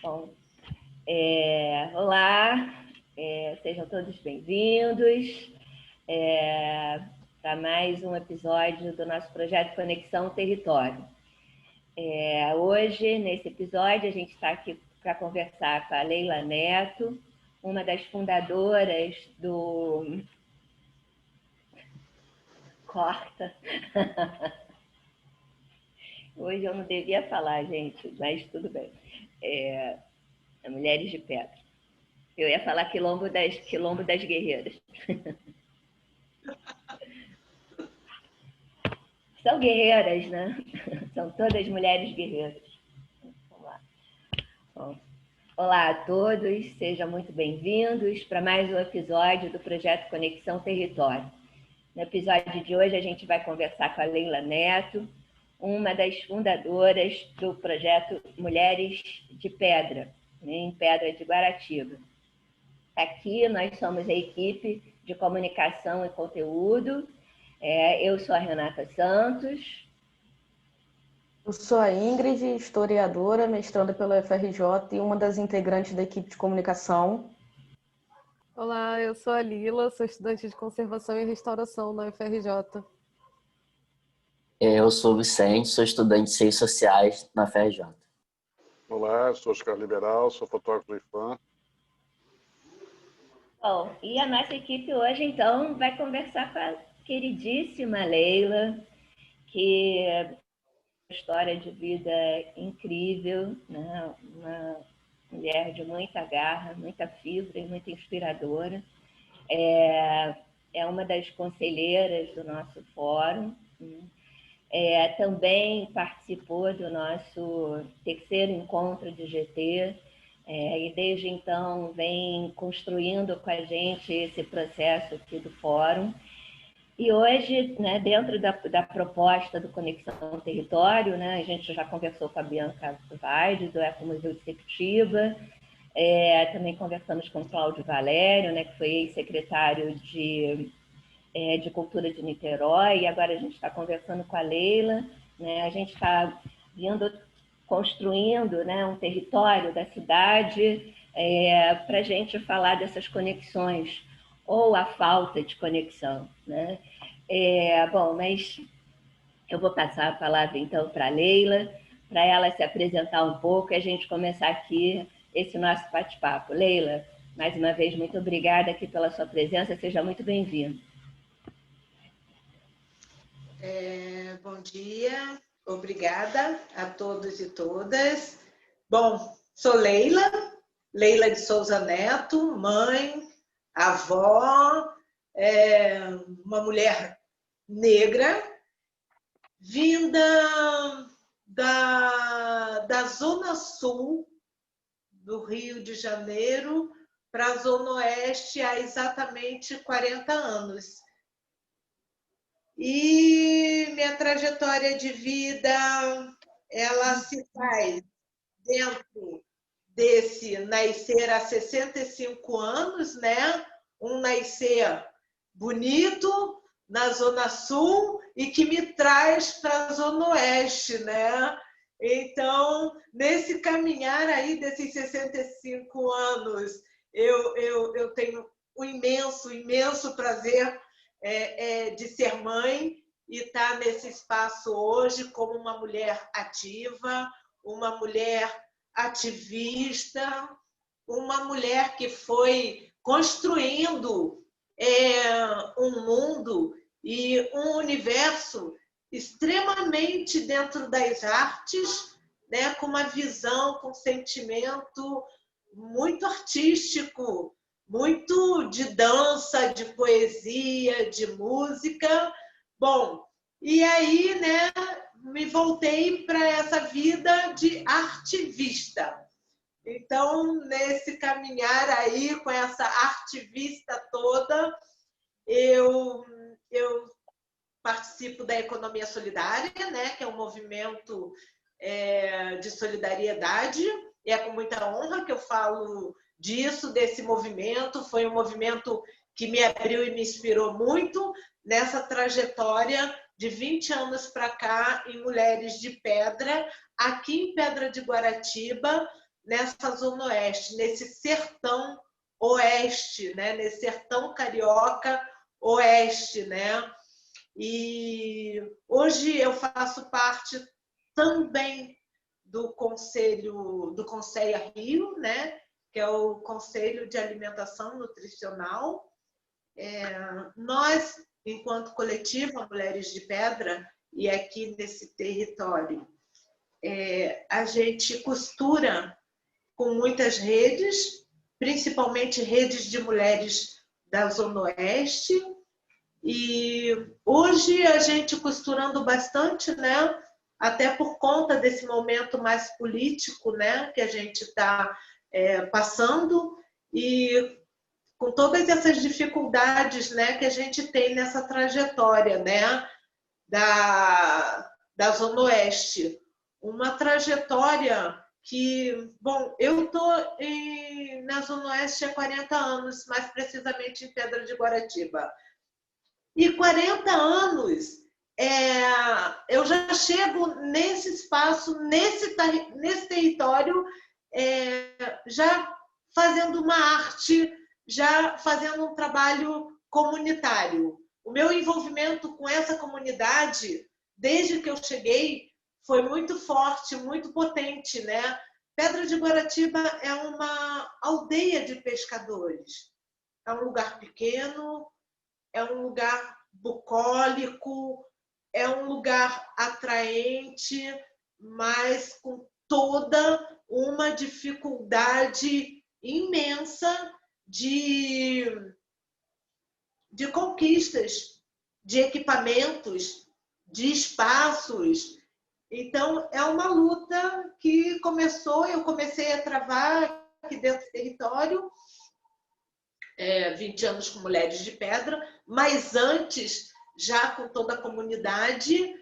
Bom, olá, sejam todos bem-vindos para mais um episódio do nosso projeto Conexão Território. Hoje, nesse episódio, a gente está aqui para conversar com a Leila Neto, uma das fundadoras do Corta. Hoje eu não devia falar, gente, mas tudo bem. Mulheres de Pedra. Eu ia falar Quilombo das Guerreiras. São guerreiras, né? São todas mulheres guerreiras. Vamos lá. Bom, olá a todos, sejam muito bem-vindos para mais um episódio do projeto Conexão Território. No episódio de hoje a gente vai conversar com a Leila Neto, uma das fundadoras do projeto Mulheres de Pedra, em Pedra de Guaratiba. Aqui nós somos a equipe de comunicação e conteúdo. Eu sou a Renata Santos. Eu sou a Ingrid, historiadora, mestranda pela UFRJ e uma das integrantes da equipe de comunicação. Olá, eu sou a Lila, sou estudante de conservação e restauração na UFRJ. Eu sou o Vicente, sou estudante de Ciências Sociais na UFRJ. Olá, eu sou Oscar Liberal, sou fotógrafo do IFAM. Bom, e a nossa equipe hoje, então, vai conversar com a queridíssima Leila, que é uma história de vida incrível, né? Uma mulher de muita garra, muita fibra e muito inspiradora. É uma das conselheiras do nosso fórum, né? Também participou do nosso terceiro encontro de GT, e desde então vem construindo com a gente esse processo aqui do fórum. E hoje, né, dentro da proposta do Conexão Território, né, a gente já conversou com a Bianca Vaide, do Ecomuseu de Septiba, também conversamos com o Cláudio Valério, né, que foi ex-secretário de Cultura de Niterói, e agora a gente está conversando com a Leila, né, a gente está construindo, né, um território da cidade para a gente falar dessas conexões, ou a falta de conexão, né? Bom, mas eu vou passar a palavra então para a Leila, para ela se apresentar um pouco e a gente começar aqui esse nosso bate-papo. Leila, mais uma vez, muito obrigada aqui pela sua presença, seja muito bem-vinda. Bom dia, obrigada a todos e todas. Bom, sou Leila de Souza Neto, mãe, avó, uma mulher negra, vinda da Zona Sul do Rio de Janeiro para a Zona Oeste há exatamente 40 anos. E minha trajetória de vida, ela se faz dentro desse nascer há 65 anos, né? Um nascer bonito na Zona Sul e que me traz para a Zona Oeste, né? Então, nesse caminhar aí desses 65 anos, eu tenho um imenso prazer de ser mãe e estar nesse espaço hoje como uma mulher ativa, uma mulher ativista, uma mulher que foi construindo um mundo e um universo extremamente dentro das artes, né, com uma visão, com um sentimento muito artístico, muito de dança, de poesia, de música. Bom, e aí, né, me voltei para essa vida de artivista. Então, nesse caminhar aí, com essa artivista toda, eu participo da Economia Solidária, né, que é um movimento de solidariedade, e é com muita honra que eu falo disso, desse movimento. Foi um movimento que me abriu e me inspirou muito nessa trajetória de 20 anos para cá em Mulheres de Pedra, aqui em Pedra de Guaratiba, nessa Zona Oeste, nesse sertão oeste, né? Nesse sertão carioca oeste, né? E hoje eu faço parte também do Conselho Rio, né? Que é o Conselho de Alimentação Nutricional. Nós, enquanto coletiva Mulheres de Pedra, e aqui nesse território, a gente costura com muitas redes, principalmente redes de mulheres da Zona Oeste. E hoje a gente costurando bastante, né? Até por conta desse momento mais político, né? Que a gente está passando, e com todas essas dificuldades, né? Que a gente tem nessa trajetória, né? Da Zona Oeste. Uma trajetória que, bom, eu estou na Zona Oeste há 40 anos, mais precisamente em Pedra de Guaratiba. E 40 anos, eu já chego nesse espaço, nesse território, já fazendo uma arte, já fazendo um trabalho comunitário. O meu envolvimento com essa comunidade, desde que eu cheguei, foi muito forte, muito potente, né? Pedra de Guaratiba é uma aldeia de pescadores. É um lugar pequeno, é um lugar bucólico, é um lugar atraente, mas com toda uma dificuldade imensa de conquistas, de equipamentos, de espaços. Então, é uma luta que eu comecei a travar aqui dentro do território, 20 anos com Mulheres de Pedra, mas antes, já com toda a comunidade.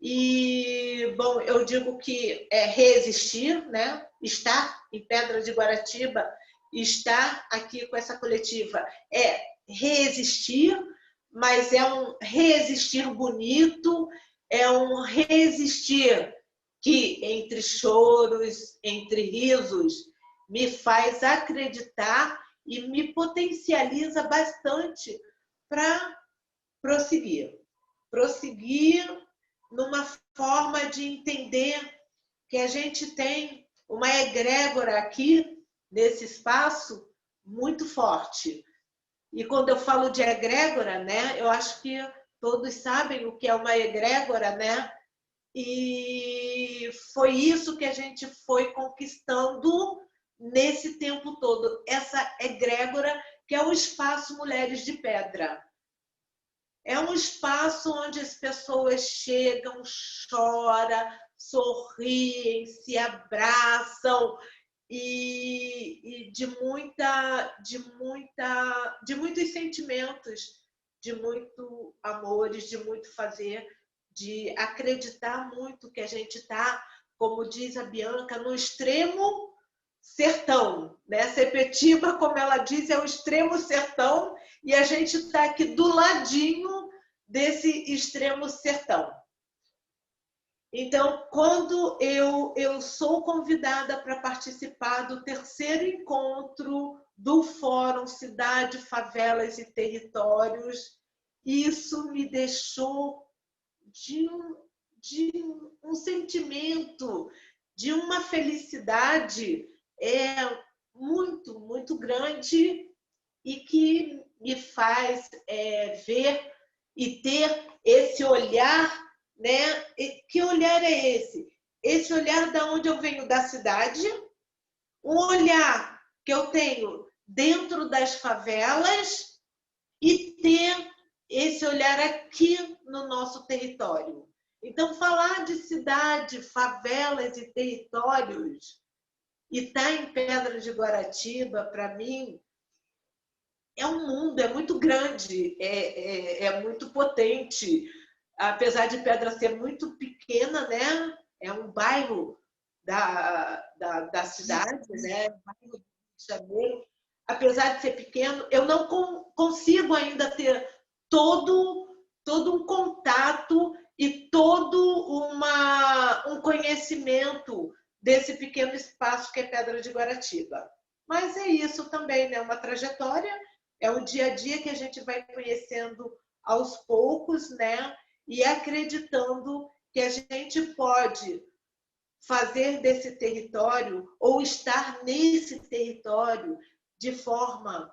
E, bom, eu digo que é resistir, né? Estar em Pedra de Guaratiba, estar aqui com essa coletiva é resistir, mas é um resistir bonito, é um resistir que, entre choros, entre risos, me faz acreditar e me potencializa bastante para prosseguir. Prosseguir numa forma de entender que a gente tem uma egrégora aqui, nesse espaço, muito forte. E quando eu falo de egrégora, né, eu acho que todos sabem o que é uma egrégora, né? E foi isso que a gente foi conquistando nesse tempo todo, essa egrégora que é o espaço Mulheres de Pedra. É um espaço onde as pessoas chegam, choram, sorriem, se abraçam e de muitos sentimentos, de muito amores, de muito fazer, de acreditar muito que a gente está, como diz a Bianca, no extremo sertão, né? Sepetiba, como ela diz, é o extremo sertão, e a gente está aqui do ladinho desse extremo sertão. Então, quando eu sou convidada para participar do 3º encontro do Fórum Cidade, Favelas e Territórios, isso me deixou de um sentimento, de uma felicidade muito, muito grande, e que me faz ver e ter esse olhar, né? Que olhar é esse? Esse olhar da onde eu venho, da cidade, um olhar que eu tenho dentro das favelas, e ter esse olhar aqui no nosso território. Então, falar de cidade, favelas e territórios, e estar em Pedra de Guaratiba, para mim, é um mundo, é muito grande, é muito potente. Apesar de Pedra ser muito pequena, né? É um bairro da cidade, né? Um bairro do Rio de Janeiro. Apesar de ser pequeno, eu não consigo ainda ter todo um contato e todo um conhecimento desse pequeno espaço que é Pedra de Guaratiba. Mas é isso também, né? Uma trajetória, é o dia a dia que a gente vai conhecendo aos poucos, né? E acreditando que a gente pode fazer desse território ou estar nesse território de forma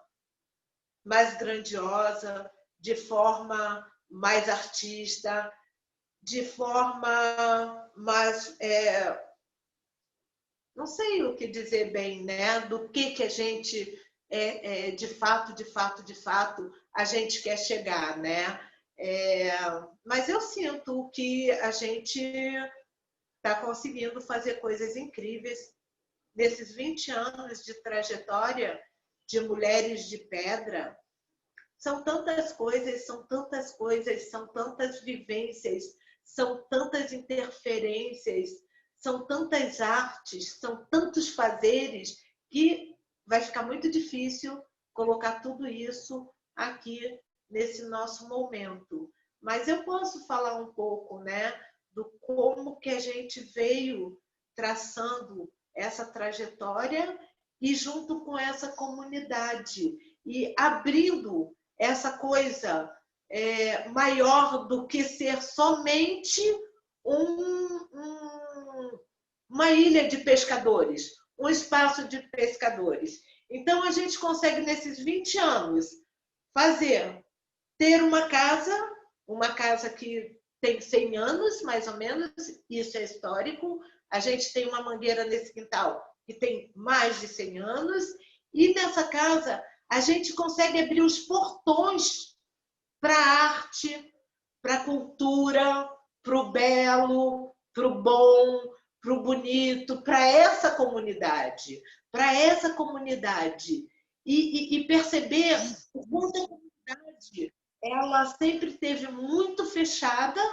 mais grandiosa, de forma mais artista, de forma mais... não sei o que dizer bem, né? Do que a gente, de fato, a gente quer chegar, né? Mas eu sinto que a gente está conseguindo fazer coisas incríveis nesses 20 anos de trajetória de Mulheres de Pedra. São tantas coisas, são tantas vivências, são tantas interferências, são tantas artes, são tantos fazeres, que vai ficar muito difícil colocar tudo isso aqui nesse nosso momento. Mas eu posso falar um pouco, né, do como que a gente veio traçando essa trajetória e junto com essa comunidade e abrindo essa coisa maior do que ser somente uma ilha de pescadores, um espaço de pescadores. Então, a gente consegue, nesses 20 anos, ter uma casa que tem 100 anos, mais ou menos, isso é histórico. A gente tem uma mangueira nesse quintal que tem mais de 100 anos, e nessa casa a gente consegue abrir os portões para a arte, para a cultura, para o belo, para o bom, para o bonito, para essa comunidade. E perceber o quanto a comunidade ela sempre esteve muito fechada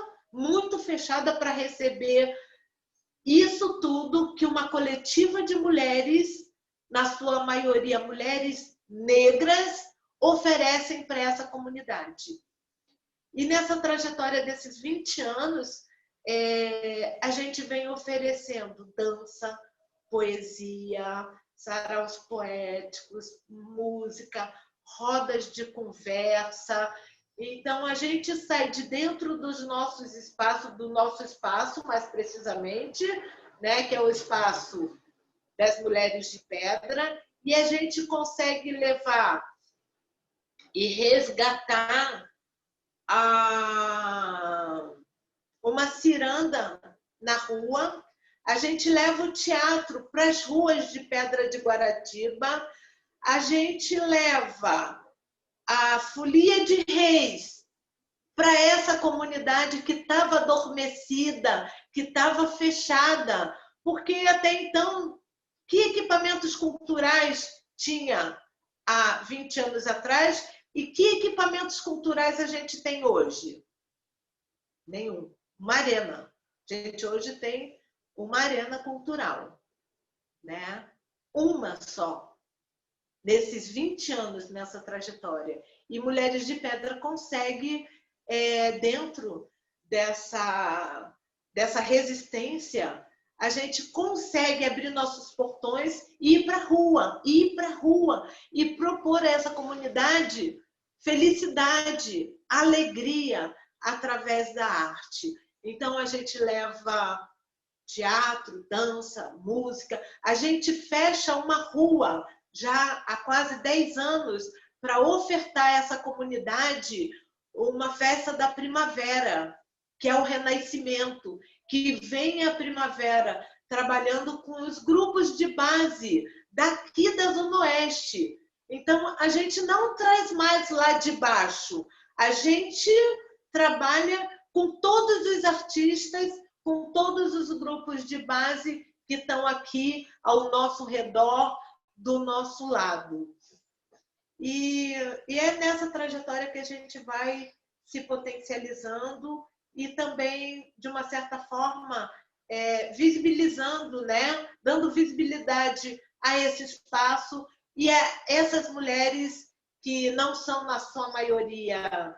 para receber isso tudo que uma coletiva de mulheres, na sua maioria mulheres negras, oferecem para essa comunidade. E nessa trajetória desses 20 anos, a gente vem oferecendo dança, poesia, saraus poéticos, música, rodas de conversa. Então, a gente sai de dentro dos nossos espaços, do nosso espaço, mais precisamente, né, que é o espaço das Mulheres de Pedra, e a gente consegue levar e resgatar uma ciranda na rua. A gente leva o teatro para as ruas de Pedra de Guaratiba, a gente leva a folia de reis para essa comunidade que estava adormecida, que estava fechada, porque até então, que equipamentos culturais tinha há 20 anos atrás e que equipamentos culturais a gente tem hoje? Nenhum. Uma arena. A gente hoje tem uma arena cultural, né? Uma só. Nesses 20 anos, nessa trajetória. E Mulheres de Pedra consegue, dentro dessa resistência, a gente consegue abrir nossos portões e ir para a rua, e propor a essa comunidade felicidade, alegria, através da arte. Então, a gente leva teatro, dança, música, a gente fecha uma rua já há quase 10 anos para ofertar a essa comunidade uma festa da primavera, que é o renascimento, que vem a primavera trabalhando com os grupos de base daqui da Zona Oeste. Então, a gente não traz mais lá de baixo, a gente trabalha com todos os artistas, com todos os grupos de base que estão aqui ao nosso redor, do nosso lado. E é nessa trajetória que a gente vai se potencializando e também, de uma certa forma, visibilizando, né? Dando visibilidade a esse espaço e a essas mulheres que não são, na sua maioria,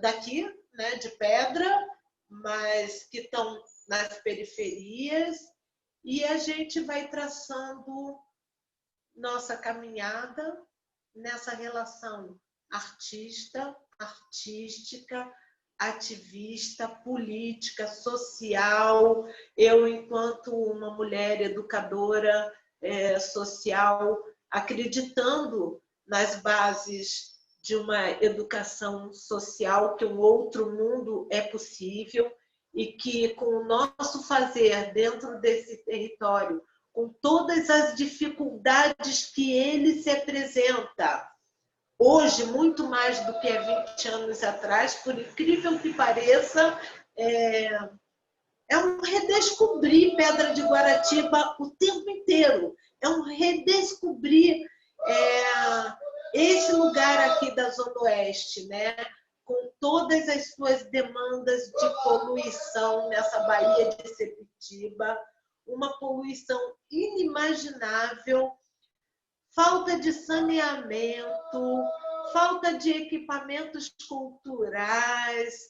daqui, né, de Pedra, mas que estão nas periferias e a gente vai traçando nossa caminhada nessa relação artística, ativista, política, social. Eu, enquanto uma mulher educadora social, acreditando nas bases de uma educação social, que um outro mundo é possível e que, com o nosso fazer dentro desse território, com todas as dificuldades que ele se apresenta, hoje, muito mais do que há 20 anos atrás, por incrível que pareça, é um redescobrir Pedra de Guaratiba o tempo inteiro. É um redescobrir esse lugar aqui da Zona Oeste, né? Com todas as suas demandas de poluição nessa Baía de Sepetiba, uma poluição inimaginável, falta de saneamento, falta de equipamentos culturais,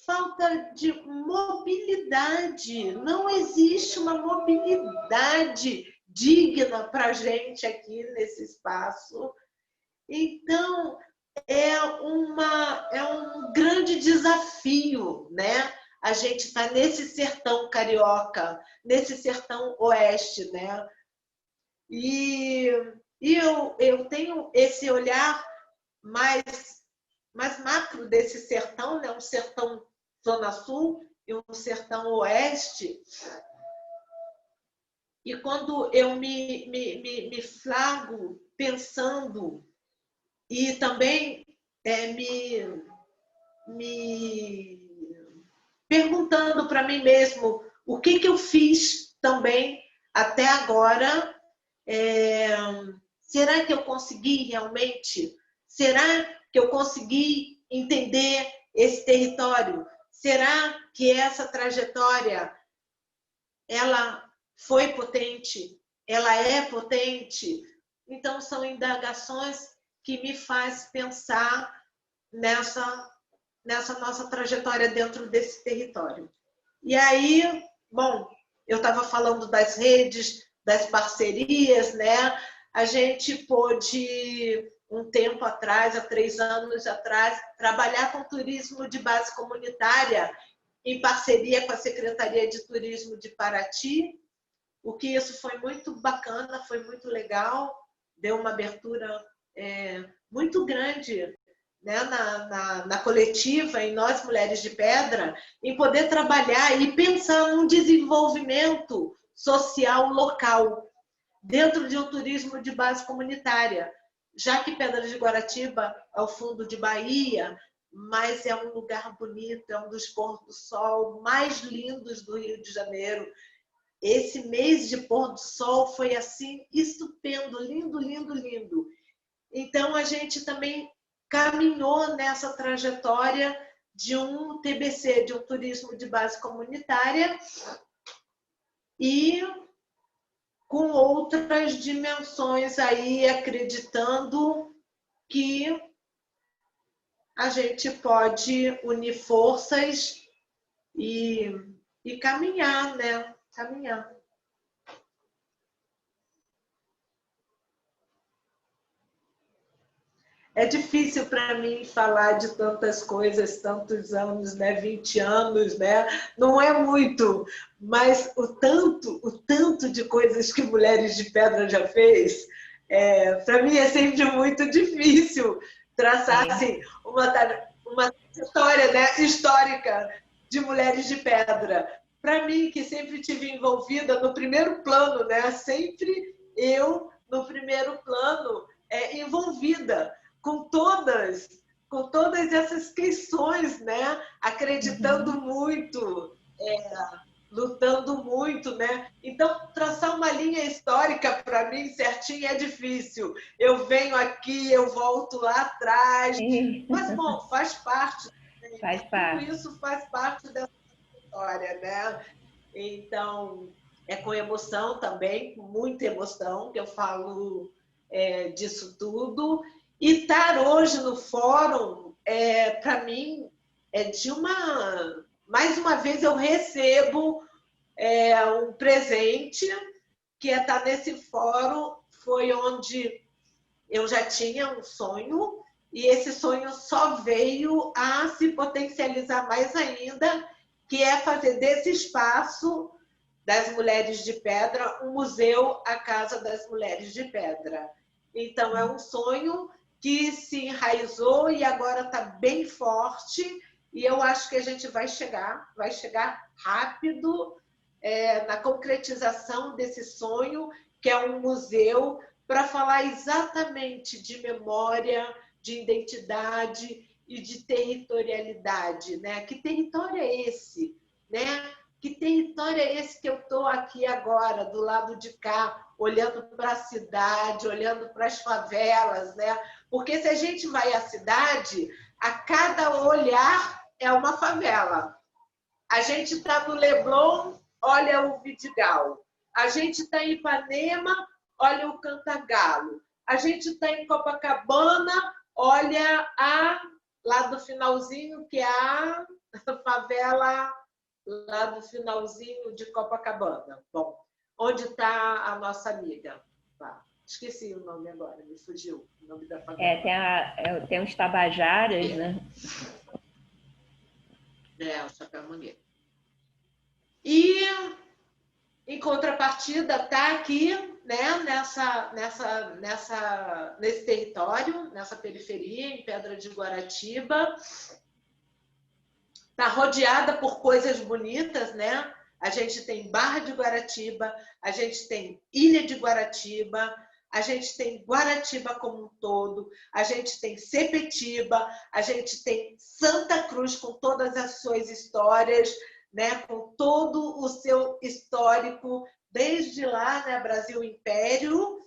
falta de mobilidade. Não existe uma mobilidade digna para a gente aqui nesse espaço. Então, é um grande desafio, né? A gente está nesse sertão carioca, nesse sertão oeste, né? E eu tenho esse olhar mais macro desse sertão, né? Um sertão Zona Sul e um sertão Oeste. E quando eu me flago pensando e também me perguntando para mim mesmo o que eu fiz também até agora. Será que eu consegui realmente? Será que eu consegui entender esse território? Será que essa trajetória ela foi potente? Ela é potente? Então, são indagações que me faz pensar nessa nossa trajetória dentro desse território. E aí, bom, eu estava falando das redes, das parcerias, né? A gente pôde, um tempo atrás, há 3 anos atrás, trabalhar com turismo de base comunitária em parceria com a Secretaria de Turismo de Paraty, o que isso foi muito bacana, foi muito legal, deu uma abertura muito grande, né, na coletiva, em nós, Mulheres de Pedra, em poder trabalhar e pensar num desenvolvimento social local, dentro de um turismo de base comunitária, já que Pedra de Guaratiba é o fundo de Bahia, mas é um lugar bonito, é um dos pôr do sol mais lindos do Rio de Janeiro. Esse mês de pôr do sol foi assim, estupendo, lindo, lindo, lindo. Então, a gente também caminhou nessa trajetória de um TBC, de um turismo de base comunitária, e com outras dimensões aí, acreditando que a gente pode unir forças e caminhar, né? Caminhar. É difícil para mim falar de tantas coisas, tantos anos, né? 20 anos, né? Não é muito, mas o tanto de coisas que Mulheres de Pedra já fez, para mim é sempre muito difícil traçar assim, uma história, né? Histórica de Mulheres de Pedra. Para mim, que sempre tive envolvida no primeiro plano, né? Sempre eu, no primeiro plano, envolvida com todas essas questões, né? Acreditando muito, lutando muito, né? Então, traçar uma linha histórica para mim certinho é difícil. Eu venho aqui, eu volto lá atrás, mas bom, faz parte. Né? Faz parte. Tudo isso faz parte dessa história, né? Então, é com emoção também, com muita emoção, que eu falo disso tudo. E estar hoje no fórum, para mim, mais uma vez eu recebo um presente, que é estar nesse fórum. Foi onde eu já tinha um sonho, e esse sonho só veio a se potencializar mais ainda, que é fazer desse espaço das Mulheres de Pedra um museu, a Casa das Mulheres de Pedra. Então, é um sonho que se enraizou e agora está bem forte, e eu acho que a gente vai chegar rápido na concretização desse sonho, que é um museu para falar exatamente de memória, de identidade e de territorialidade, né? Que território é esse, né? Que território é esse que eu estou aqui agora, do lado de cá, olhando para a cidade, olhando para as favelas, né? Porque se a gente vai à cidade, a cada olhar é uma favela. A gente está no Leblon, olha o Vidigal. A gente está em Ipanema, olha o Cantagalo. A gente está em Copacabana, olha lá do finalzinho, que é a favela lá do finalzinho de Copacabana. Bom, onde está a nossa amiga? Esqueci o nome agora, me fugiu o nome da favela. Tem uns Tabajaras, né? O Chapéu Mangueira. E, em contrapartida, está aqui, né, nesse território, nessa periferia, em Pedra de Guaratiba. Está rodeada por coisas bonitas, né? A gente tem Barra de Guaratiba, a gente tem Ilha de Guaratiba, a gente tem Guaratiba como um todo, a gente tem Sepetiba, a gente tem Santa Cruz com todas as suas histórias, né? Com todo o seu histórico, desde lá, né? Brasil Império.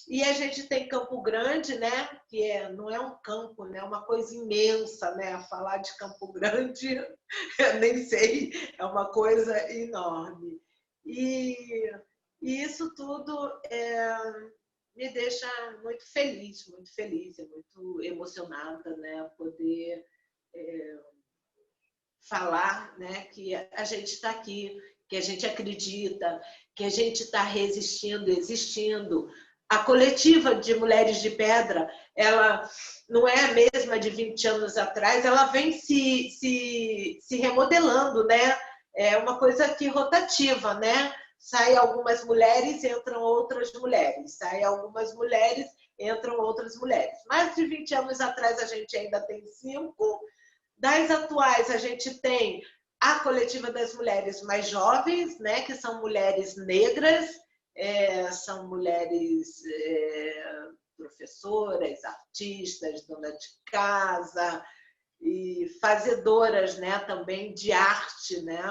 E a gente tem Campo Grande, né? Que não é um campo, né? É uma coisa imensa, né? Falar de Campo Grande, eu nem sei, é uma coisa enorme. E isso tudo me deixa muito feliz e muito emocionada, né? Poder falar, né? Que a gente está aqui, que a gente acredita, que a gente está resistindo, existindo. A coletiva de Mulheres de Pedra, ela não é a mesma de 20 anos atrás, ela vem se remodelando, né? É uma coisa que rotativa, né? Sai algumas mulheres, entram outras mulheres. Sai algumas mulheres, entram outras mulheres. Mais de 20 anos atrás, a gente ainda tem 5. Das atuais, a gente tem a coletiva das mulheres mais jovens, né? Que são mulheres negras, são mulheres professoras, artistas, donas de casa e fazedoras, né, também de arte, né?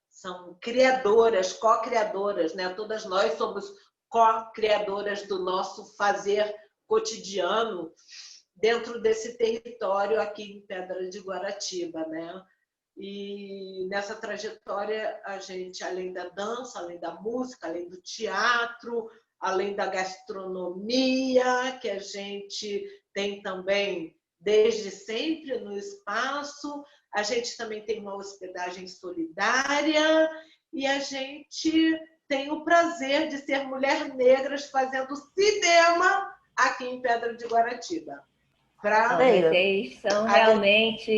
São criadoras, co-criadoras, né? Todas nós somos co-criadoras do nosso fazer cotidiano dentro desse território aqui em Pedra de Guaratiba, né? E nessa trajetória, a gente, além da dança, além da música, além do teatro, além da gastronomia, que a gente tem também desde sempre no espaço, a gente também tem uma hospedagem solidária e a gente tem o prazer de ser mulher negras fazendo cinema aqui em Pedra de Guaratiba. Vocês são realmente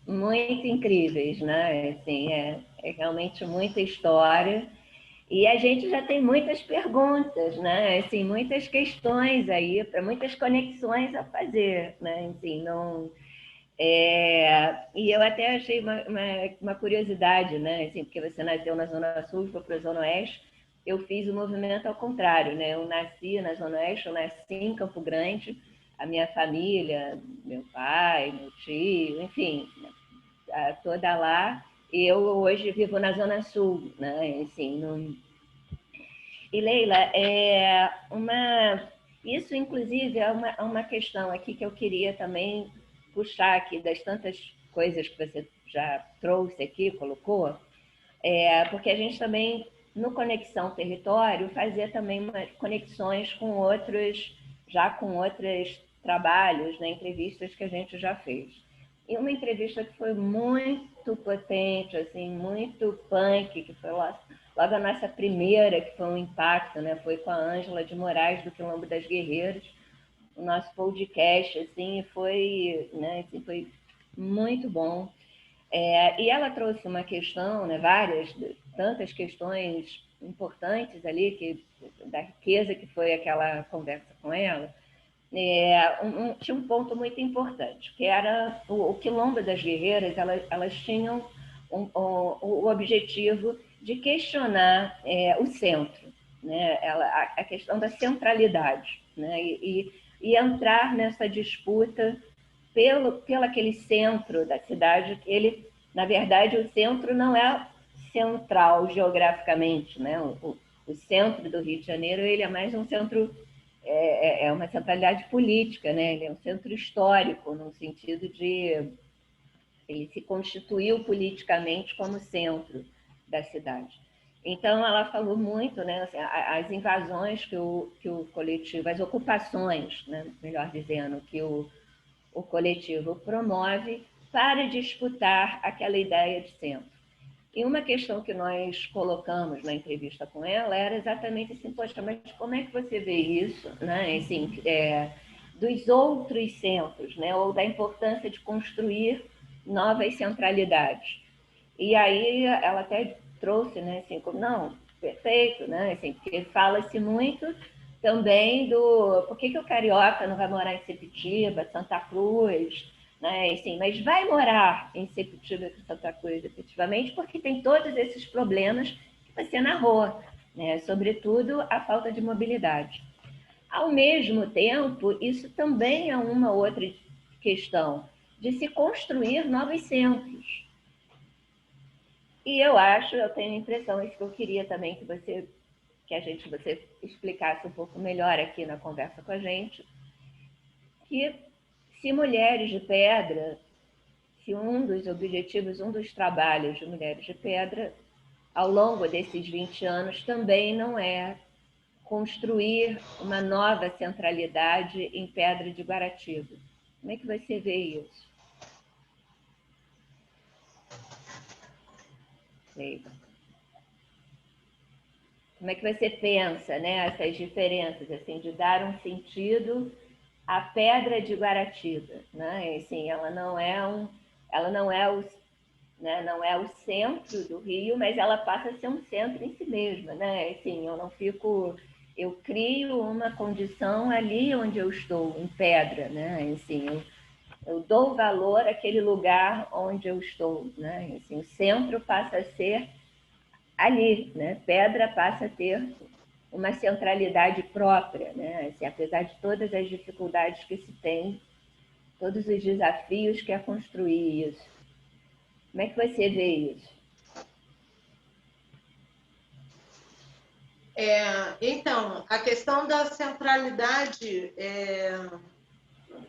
muito incríveis, né? Assim, é realmente muita história. E a gente já tem muitas perguntas, né? Assim, muitas questões aí, para muitas conexões a fazer, né? Assim, não... E eu até achei uma curiosidade, né? Assim, porque você nasceu na Zona Sul e foi para a Zona Oeste. Eu fiz o movimento ao contrário, né? Eu nasci na Zona Oeste, eu nasci em Campo Grande. A minha família, meu pai, meu tio, enfim, toda lá. Eu hoje vivo na Zona Sul, né? Assim, não... E Leila, isso inclusive é uma questão aqui que eu queria também puxar aqui das tantas coisas que você já trouxe aqui, colocou, porque a gente também, no Conexão Território, fazia também conexões com outros trabalhos, né, entrevistas que a gente já fez. E uma entrevista que foi muito muito potente, assim, muito punk, que foi logo a nossa primeira, que foi um impacto, né? Foi com a Ângela de Moraes, do Quilombo das Guerreiras. O nosso podcast, assim, foi, né, assim, foi muito bom. E ela trouxe uma questão, né, tantas questões importantes ali, da riqueza que foi aquela conversa com ela. Tinha um ponto muito importante, que era o Quilombo das Guerreiras. Elas tinham o objetivo de questionar o centro, né? A questão da centralidade, né? E entrar nessa disputa pelo aquele centro da cidade. Na verdade, o centro não é central geograficamente, né? O centro do Rio de Janeiro, ele é mais um centro, é uma centralidade política, né? Ele é um centro histórico, no sentido de ele se constituiu politicamente como centro da cidade. Então, ela falou muito, né, assim, as invasões que o coletivo, as ocupações, né, melhor dizendo, que o coletivo promove para disputar aquela ideia de centro. E uma questão que nós colocamos na entrevista com ela era exatamente assim: poxa, mas como é que você vê isso, né? Assim, dos outros centros, né? Ou da importância de construir novas centralidades. E aí ela até trouxe, né? Assim, como, não, perfeito, né? Assim, porque fala-se muito também do por que o carioca não vai morar em Sepitiba, Santa Cruz, né? Assim, mas vai morar em Sepitiba e Santa Cruz, efetivamente, porque tem todos esses problemas que você narrou, né? Sobretudo a falta de mobilidade. Ao mesmo tempo, isso também é uma outra questão de se construir novos centros. E eu tenho a impressão, isso que eu queria também que você explicasse um pouco melhor aqui na conversa com a gente, que se Mulheres de Pedra, se um dos objetivos, um dos trabalhos de Mulheres de Pedra, ao longo desses 20 anos, também não é construir uma nova centralidade em Pedra de Guaratiba. Como é que você vê isso? Como é que você pensa, né, essas diferenças, assim, de dar um sentido à Pedra de Guaratiba, né? Assim, ela não é né, não é o centro do Rio, mas ela passa a ser um centro em si mesma, né? Assim, eu crio uma condição ali onde eu estou, em Pedra, né? Assim, eu dou valor àquele lugar onde eu estou, né? Assim, o centro passa a ser ali, né? Pedra passa a ter uma centralidade própria, né? Assim, apesar de todas as dificuldades que se tem, todos os desafios que é construir isso. Como é que você vê isso? Então, a questão da centralidade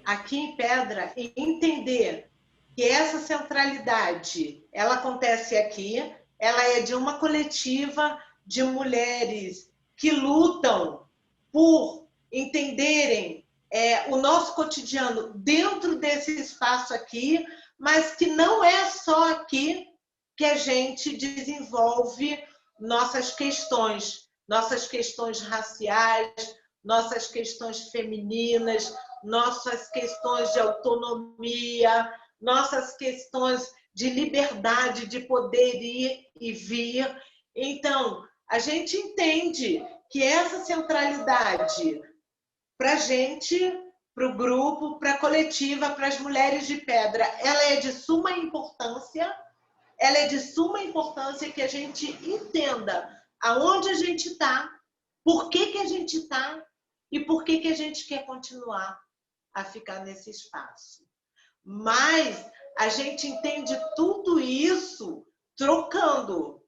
aqui em Pedra, e entender que essa centralidade, ela acontece aqui, ela é de uma coletiva de mulheres que lutam por entenderem o nosso cotidiano dentro desse espaço aqui, mas que não é só aqui que a gente desenvolve nossas questões raciais, nossas questões femininas, nossas questões de autonomia, nossas questões de liberdade de poder ir e vir. Então, a gente entende que essa centralidade para a gente, para o grupo, para a coletiva, para as Mulheres de Pedra, ela é de suma importância. Ela é de suma importância que a gente entenda aonde a gente está, por que a gente está e por que a gente quer continuar a ficar nesse espaço. Mas a gente entende tudo isso trocando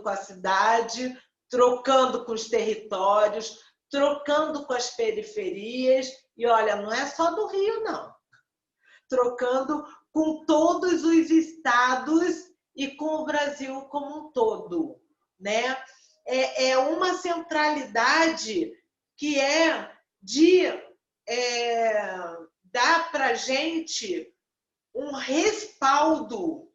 com a cidade, trocando com os territórios, trocando com as periferias. E olha, não é só do Rio, não. Trocando com todos os estados e com o Brasil como um todo, né? É uma centralidade que dá para a gente um respaldo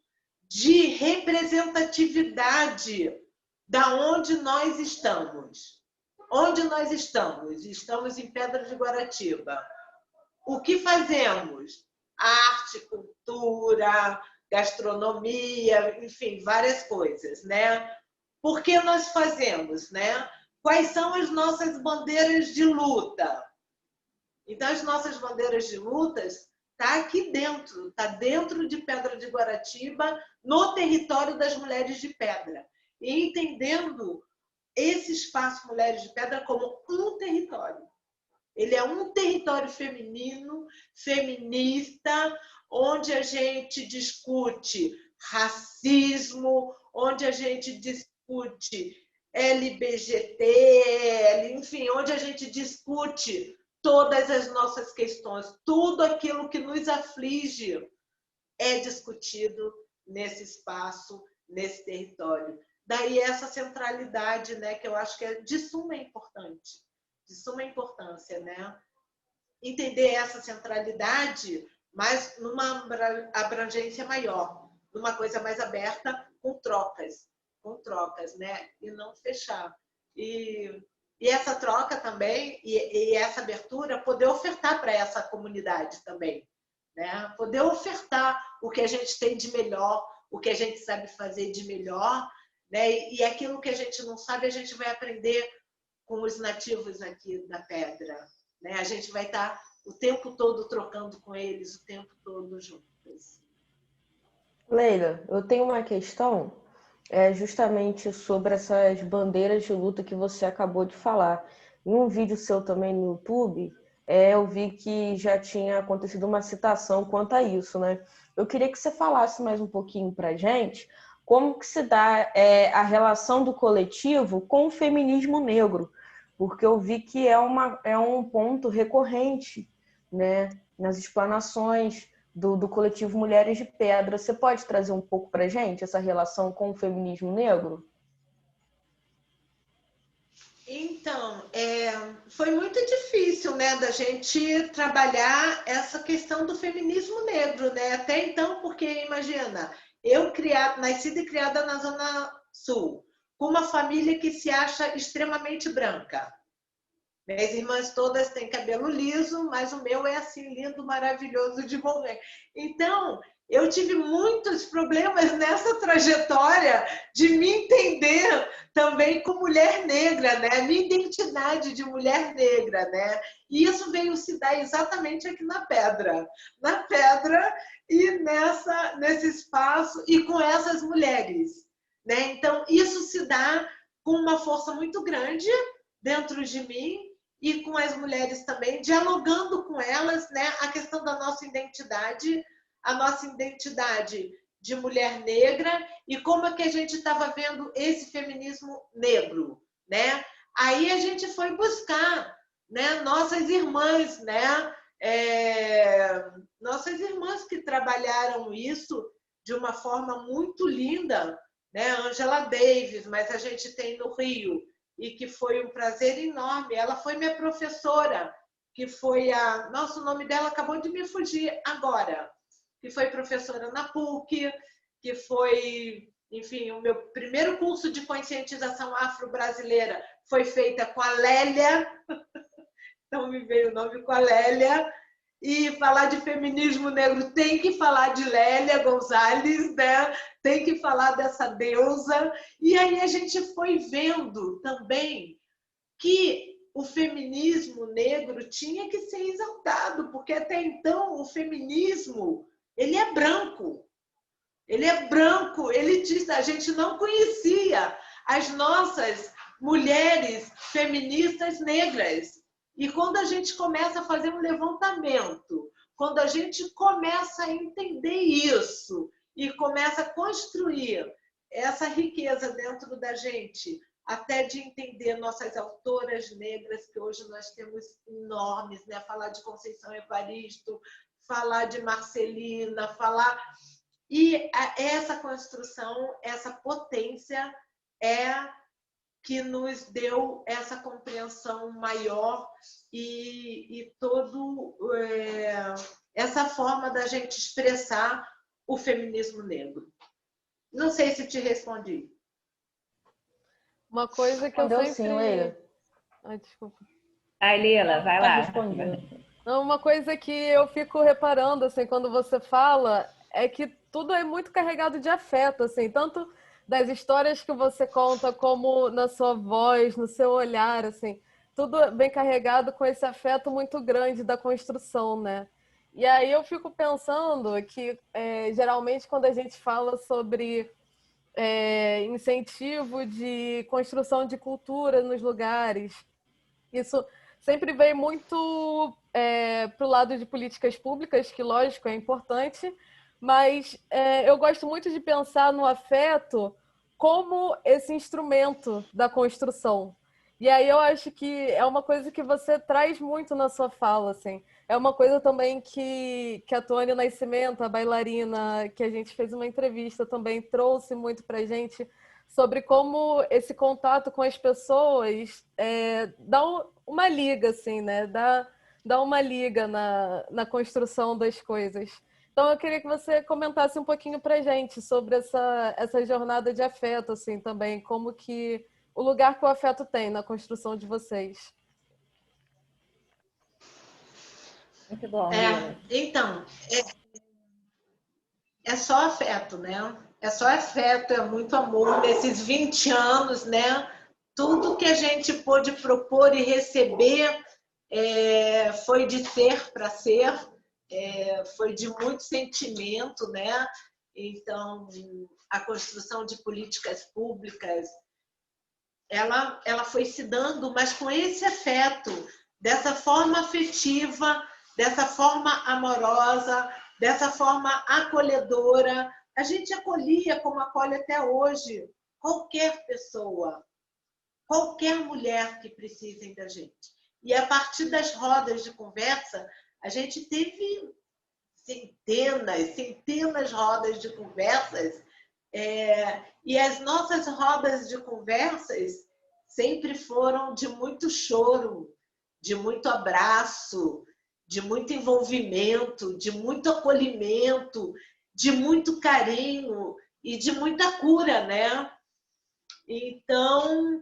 de representatividade da onde nós estamos. Onde nós estamos? Estamos em Pedra de Guaratiba. O que fazemos? Arte, cultura, gastronomia, enfim, várias coisas, né? Por que nós fazemos, né? Quais são as nossas bandeiras de luta? Então, as nossas bandeiras de lutas está aqui dentro, está dentro de Pedra de Guaratiba, no território das Mulheres de Pedra. E entendendo esse espaço Mulheres de Pedra como um território. Ele é um território feminino, feminista, onde a gente discute racismo, onde a gente discute LBGT, enfim, onde a gente discute todas as nossas questões, tudo aquilo que nos aflige é discutido nesse espaço, nesse território. Daí essa centralidade, né, que eu acho que é de suma importância, né? Entender essa centralidade, mas numa abrangência maior, numa coisa mais aberta, com trocas, né? E não fechar. E essa troca também, e essa abertura, poder ofertar para essa comunidade também, né? Poder ofertar o que a gente tem de melhor, o que a gente sabe fazer de melhor, né? E aquilo que a gente não sabe, a gente vai aprender com os nativos aqui da Pedra, né? A gente vai estar o tempo todo trocando com eles, o tempo todo juntos. Leila, eu tenho uma questão justamente sobre essas bandeiras de luta que você acabou de falar. Em um vídeo seu também no YouTube, eu vi que já tinha acontecido uma citação quanto a isso, né? Eu queria que você falasse mais um pouquinho para a gente como que se dá a relação do coletivo com o feminismo negro, porque eu vi que é um ponto recorrente, né, nas explanações do coletivo Mulheres de Pedra. Você pode trazer um pouco para a gente essa relação com o feminismo negro? Então, foi muito difícil, né, da gente trabalhar essa questão do feminismo negro, né? Até então, porque imagina, eu nascida e criada na Zona Sul, com uma família que se acha extremamente branca. Minhas irmãs todas têm cabelo liso, mas o meu é assim, lindo, maravilhoso, de bom ver. Então, eu tive muitos problemas nessa trajetória de me entender também como mulher negra, né? A minha identidade de mulher negra, né? E isso veio se dar exatamente aqui na Pedra. Na Pedra e nesse espaço e com essas mulheres, né? Então, isso se dá com uma força muito grande dentro de mim, e com as mulheres também, dialogando com elas, né, a questão da nossa identidade, a nossa identidade de mulher negra e como é que a gente estava vendo esse feminismo negro, né? Aí a gente foi buscar, né, nossas irmãs, né, nossas irmãs que trabalharam isso de uma forma muito linda, né? Angela Davis, mas a gente tem no Rio, e que foi um prazer enorme. Ela foi minha professora, que foi Nossa, o nome dela acabou de me fugir agora. Que foi professora na PUC, que foi, enfim, o meu primeiro curso de conscientização afro-brasileira foi feita com a Lélia. Então me veio o nome com a Lélia. E falar de feminismo negro tem que falar de Lélia Gonzalez, né? Tem que falar dessa deusa. E aí a gente foi vendo também que o feminismo negro tinha que ser exaltado, porque até então o feminismo, ele é branco. Ele é branco, elitista. A gente não conhecia as nossas mulheres feministas negras. E quando a gente começa a fazer um levantamento, quando a gente começa a entender isso e começa a construir essa riqueza dentro da gente, até de entender nossas autoras negras, que hoje nós temos enormes, né? Falar de Conceição Evaristo, falar de Marcelina, falar... E essa construção, essa potência que nos deu essa compreensão maior e todo essa forma da gente expressar o feminismo negro. Não sei se te respondi. Uma coisa que eu Respondeu sempre... sim, Leila. Ai, desculpa. Ai, Lila, vai Tá lá. respondido. Não, uma coisa que eu fico reparando, assim, quando você fala, é que tudo é muito carregado de afeto, assim, tanto das histórias que você conta, como na sua voz, no seu olhar, assim, tudo é bem carregado com esse afeto muito grande da construção, né? E aí eu fico pensando que, geralmente, quando a gente fala sobre incentivo de construção de cultura nos lugares, isso sempre vem muito para o lado de políticas públicas, que, lógico, é importante, mas eu gosto muito de pensar no afeto como esse instrumento da construção. E aí eu acho que é uma coisa que você traz muito na sua fala, assim. É uma coisa também que a Tônia Nascimento, a bailarina, que a gente fez uma entrevista também, trouxe muito para a gente, sobre como esse contato com as pessoas dá uma liga, assim, né? Dá uma liga na construção das coisas. Então, eu queria que você comentasse um pouquinho pra gente sobre essa jornada de afeto, assim, também, como que o lugar que o afeto tem na construção de vocês. Muito bom, Lila. Então, é só afeto, né? É só afeto, é muito amor. Nesses 20 anos, né? Tudo que a gente pôde propor e receber foi de ser para ser, foi de muito sentimento, né? Então, a construção de políticas públicas, ela foi se dando, mas com esse afeto, dessa forma afetiva, dessa forma amorosa, dessa forma acolhedora. A gente acolhia como acolhe até hoje qualquer pessoa, qualquer mulher que precisem da gente. E a partir das rodas de conversa, a gente teve centenas de rodas de conversas, e as nossas rodas de conversas sempre foram de muito choro, de muito abraço, de muito envolvimento, de muito acolhimento, de muito carinho e de muita cura, né? Então,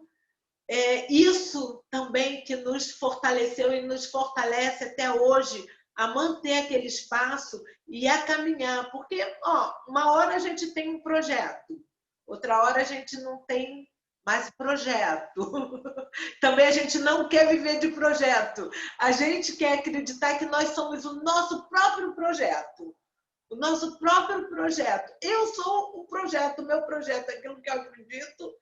isso também que nos fortaleceu e nos fortalece até hoje a manter aquele espaço e a caminhar. Porque, uma hora a gente tem um projeto, outra hora a gente não tem mais projeto. Também a gente não quer viver de projeto. A gente quer acreditar que nós somos o nosso próprio projeto. O nosso próprio projeto. Eu sou o projeto, o meu projeto, aquilo que eu acredito,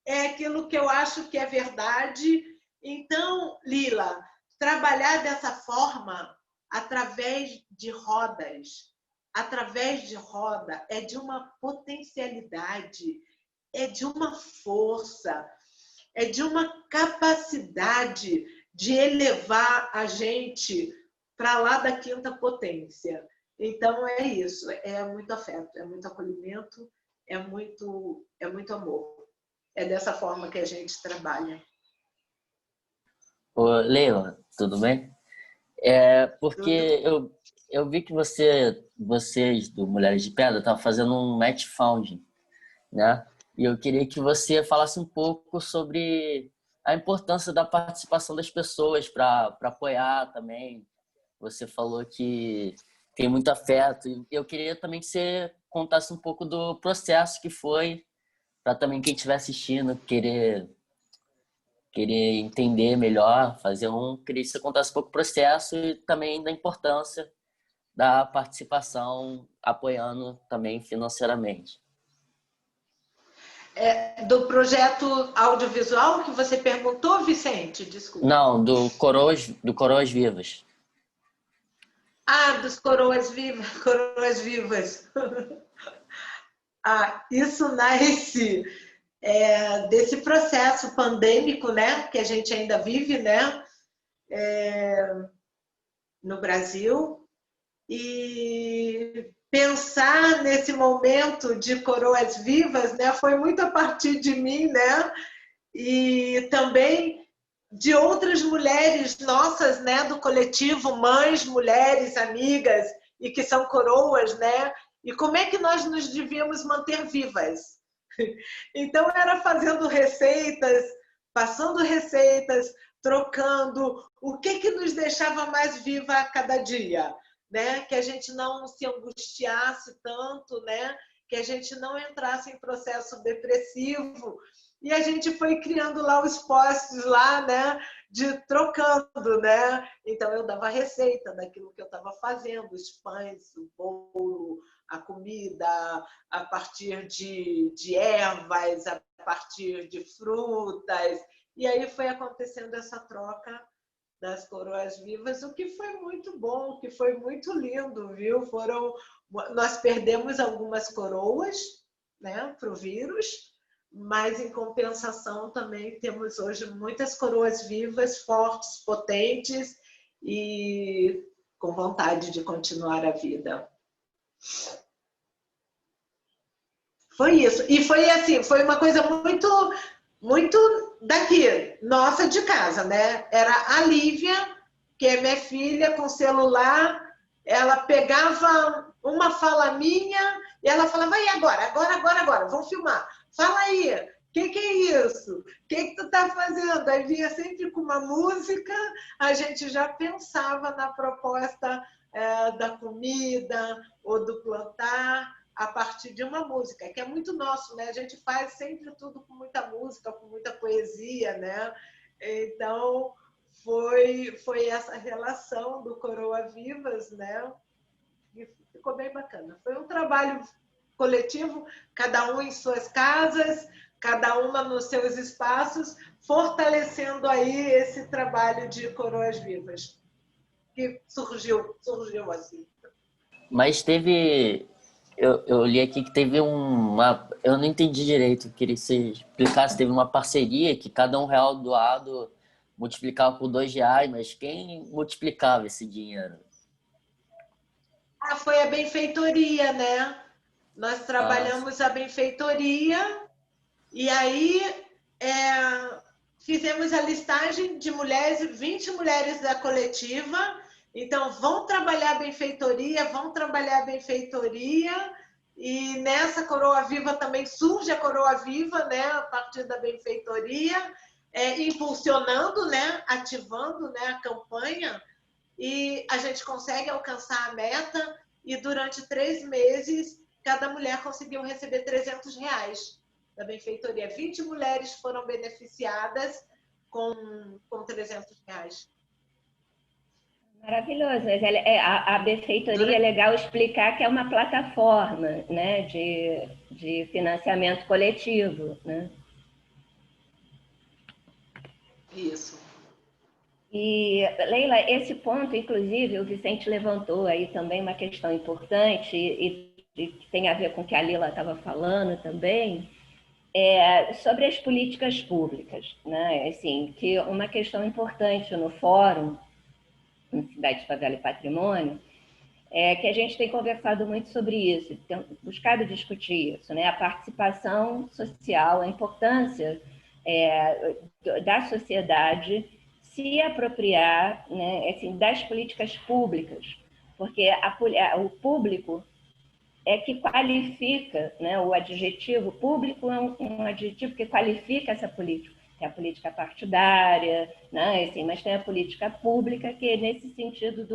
é aquilo que eu acho que é verdade. Então, Lila, trabalhar dessa forma, através de rodas, é de uma potencialidade, é de uma força, é de uma capacidade de elevar a gente para lá da quinta potência. Então, é isso, é muito afeto, é muito acolhimento, é muito amor. É dessa forma que a gente trabalha. Ô, Leila, tudo bem? Porque eu vi que vocês do Mulheres de Pedra estavam fazendo um match founding, né? E eu queria que você falasse um pouco sobre a importância da participação das pessoas para apoiar também. Você falou que tem muito afeto. E eu queria também que você contasse um pouco do processo que foi, para também quem estiver assistindo querer entender melhor, queria que você contasse um pouco do processo e também da importância da participação, apoiando também financeiramente. Do projeto audiovisual que você perguntou, Vicente? Desculpa. Não, do Coroas Vivas. Dos Coroas Vivas. Isso nasce desse processo pandêmico, né, que a gente ainda vive, né, no Brasil. E pensar nesse momento de Coroas Vivas, né, foi muito a partir de mim, né, e também de outras mulheres nossas, né, do coletivo Mães, Mulheres, Amigas, e que são coroas, né, e como é que nós nos devíamos manter vivas. Então, era fazendo receitas, passando receitas, trocando, o que nos deixava mais viva a cada dia, né? Que a gente não se angustiasse tanto, né? Que a gente não entrasse em processo depressivo. E a gente foi criando lá os posts lá, né? De trocando, né? Então eu dava receita daquilo que eu estava fazendo, os pães, o bolo, a comida, a partir de ervas, a partir de frutas. E aí foi acontecendo essa troca das coroas vivas, o que foi muito bom, o que foi muito lindo, viu? Nós perdemos algumas coroas, né, para o vírus, mas em compensação também temos hoje muitas coroas vivas, fortes, potentes e com vontade de continuar a vida. Foi isso. E foi assim, foi uma coisa muito daqui, nossa de casa, né? Era a Lívia, que é minha filha, com celular, ela pegava uma fala minha e ela falava, e agora, vamos filmar. Fala aí, o que é isso? O que tu tá fazendo? Aí vinha sempre com uma música, a gente já pensava na proposta da comida ou do plantar, a partir de uma música, que é muito nosso, né? A gente faz sempre tudo com muita música, com muita poesia, né? Então, foi essa relação do Coroa Vivas, né? E ficou bem bacana. Foi um trabalho coletivo, cada um em suas casas, cada uma nos seus espaços, fortalecendo aí esse trabalho de Coroas Vivas, que surgiu assim. Mas teve... Eu li aqui que teve uma... Eu não entendi direito, queria que você explicasse. Teve uma parceria que cada R$1 doado multiplicava por R$2, mas quem multiplicava esse dinheiro? Foi a benfeitoria, né? Nós trabalhamos a benfeitoria e aí fizemos a listagem de mulheres, 20 mulheres da coletiva. Então, vão trabalhar a benfeitoria, e nessa Coroa Viva também surge a Coroa Viva, né? A partir da benfeitoria, impulsionando, né? Ativando, né? A campanha, e a gente consegue alcançar a meta, e durante 3 meses, cada mulher conseguiu receber R$300 da benfeitoria. 20 mulheres foram beneficiadas com R$300. Maravilhoso, mas a benfeitoria é legal explicar que é uma plataforma, né, de financiamento coletivo, né? Isso. E, Leila, esse ponto, inclusive, o Vicente levantou aí também uma questão importante e que tem a ver com o que a Lila estava falando também, sobre as políticas públicas, né? Assim, que uma questão importante no fórum Cidade, Favela e Patrimônio é que a gente tem conversado muito sobre isso, tem buscado discutir isso, né? A participação social, a importância da sociedade se apropriar, né, assim, das políticas públicas, porque o público é que qualifica, né, o adjetivo público é um adjetivo que qualifica essa política. Tem a política partidária, né, assim, mas tem a política pública, que é nesse sentido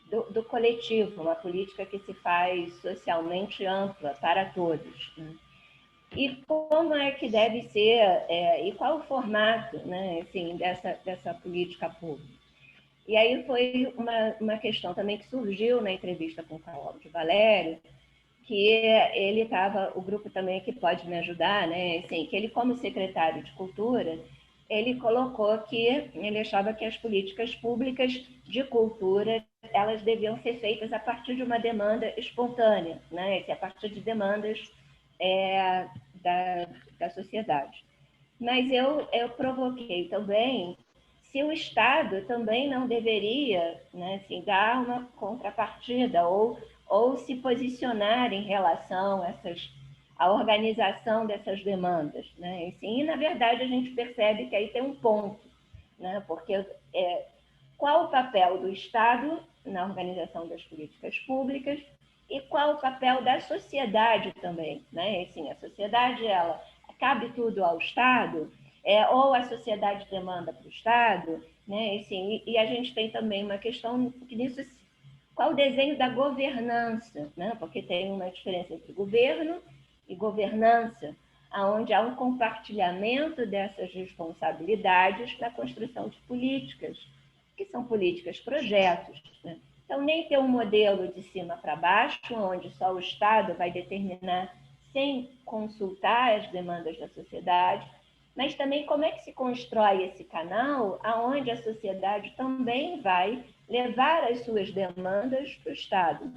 do coletivo, uma política que se faz socialmente ampla para todos, né? E como é que deve ser, e qual o formato, né, assim, dessa política pública? E aí foi uma questão também que surgiu na entrevista com o Cláudio Valério, que ele estava, o grupo também que pode me ajudar, né, assim, que ele, como secretário de Cultura, ele colocou que ele achava que as políticas públicas de cultura, elas deviam ser feitas a partir de uma demanda espontânea, né, a partir de demandas da sociedade. Mas eu provoquei também se o Estado também não deveria, né, assim, dar uma contrapartida ou se posicionar em relação à organização dessas demandas, né? E, na verdade, a gente percebe que aí tem um ponto, né? Porque qual o papel do Estado na organização das políticas públicas e qual o papel da sociedade também, né? Assim, a sociedade, ela cabe tudo ao Estado, ou a sociedade demanda para o Estado, né? Assim, e a gente tem também uma questão que nisso, qual o desenho da governança, né? Porque tem uma diferença entre governo e governança, onde há um compartilhamento dessas responsabilidades na construção de políticas, que são políticas projetos, né? Então, nem ter um modelo de cima para baixo, onde só o Estado vai determinar sem consultar as demandas da sociedade, mas também como é que se constrói esse canal aonde a sociedade também vai levar as suas demandas para o Estado.